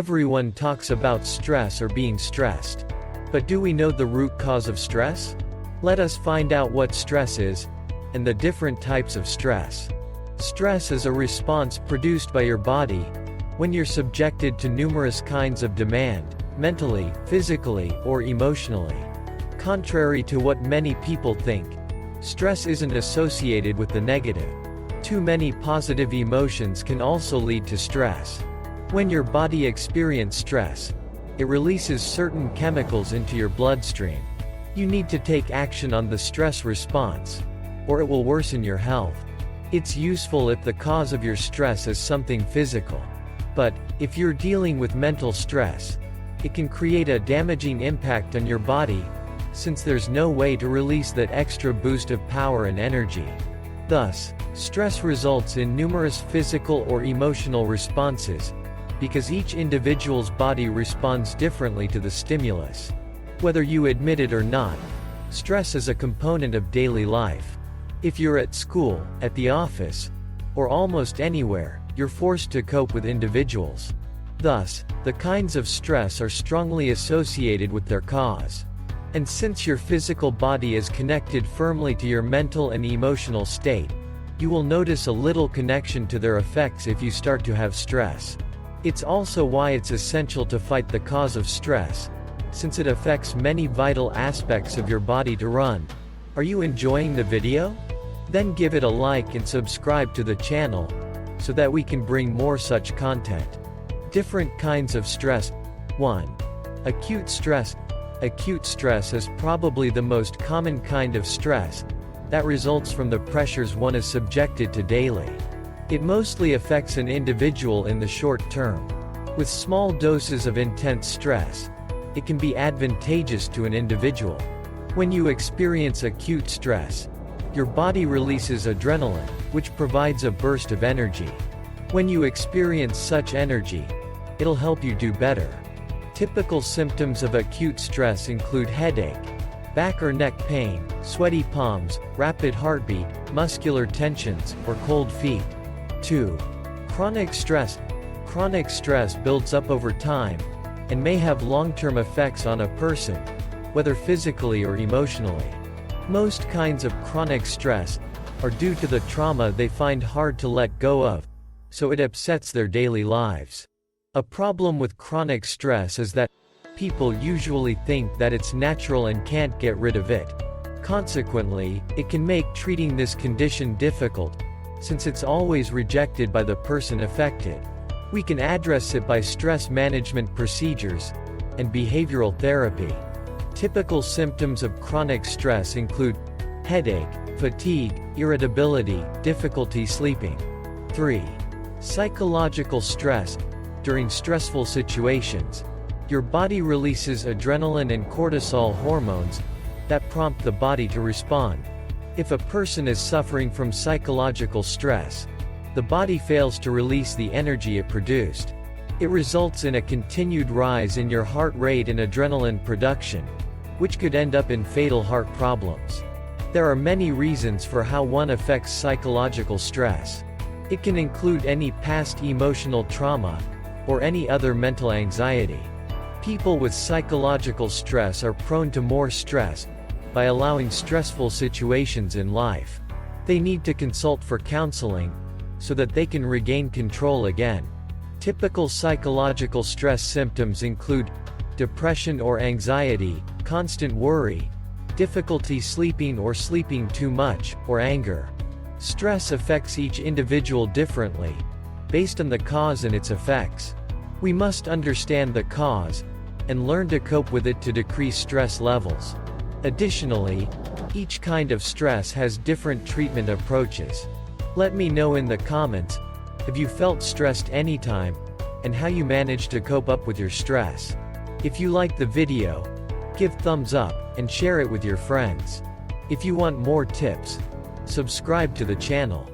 Everyone talks about stress or being stressed. But do we know the root cause of stress? Let us find out what stress is, and the different types of stress. Stress is a response produced by your body when you're subjected to numerous kinds of demand, mentally, physically, or emotionally. Contrary to what many people think, stress isn't associated with the negative. Too many positive emotions can also lead to stress. When your body experiences stress, it releases certain chemicals into your bloodstream. You need to take action on the stress response, or it will worsen your health. It's useful if the cause of your stress is something physical. But, if you're dealing with mental stress, it can create a damaging impact on your body, since there's no way to release that extra boost of power and energy. Thus, stress results in numerous physical or emotional responses, because each individual's body responds differently to the stimulus. Whether you admit it or not, stress is a component of daily life. If you're at school, at the office, or almost anywhere, you're forced to cope with individuals. Thus, the kinds of stress are strongly associated with their cause. And since your physical body is connected firmly to your mental and emotional state, you will notice a little connection to their effects if you start to have stress. It's also why it's essential to fight the cause of stress, since it affects many vital aspects of your body to run. Are you enjoying the video? Then give it a like and subscribe to the channel, so that we can bring more such content. Different kinds of stress. 1. Acute stress. Acute stress is probably the most common kind of stress that results from the pressures one is subjected to daily. It mostly affects an individual in the short term. With small doses of intense stress, it can be advantageous to an individual. When you experience acute stress, your body releases adrenaline, which provides a burst of energy. When you experience such energy, it'll help you do better. Typical symptoms of acute stress include headache, back or neck pain, sweaty palms, rapid heartbeat, muscular tensions, or cold feet. 2. Chronic stress. Chronic stress builds up over time, and may have long-term effects on a person, whether physically or emotionally. Most kinds of chronic stress are due to the trauma they find hard to let go of, so it upsets their daily lives. A problem with chronic stress is that people usually think that it's natural and can't get rid of it. Consequently, it can make treating this condition difficult, since it's always rejected by the person affected. We can address it by stress management procedures and behavioral therapy. Typical symptoms of chronic stress include headache, fatigue, irritability, difficulty sleeping. 3. Psychological stress. During stressful situations, your body releases adrenaline and cortisol hormones that prompt the body to respond. If a person is suffering from psychological stress, the body fails to release the energy it produced. It results in a continued rise in your heart rate and adrenaline production, which could end up in fatal heart problems. There are many reasons for how one affects psychological stress. It can include any past emotional trauma, or any other mental anxiety. People with psychological stress are prone to more stress by allowing stressful situations in life. They need to consult for counseling so that they can regain control again. Typical psychological stress symptoms include depression or anxiety, constant worry, difficulty sleeping or sleeping too much, or anger. Stress affects each individual differently, based on the cause and its effects. We must understand the cause, and learn to cope with it to decrease stress levels. Additionally, each kind of stress has different treatment approaches. Let me know in the comments, have you felt stressed anytime, and how you managed to cope up with your stress. If you liked the video, give thumbs up, and share it with your friends. If you want more tips, subscribe to the channel.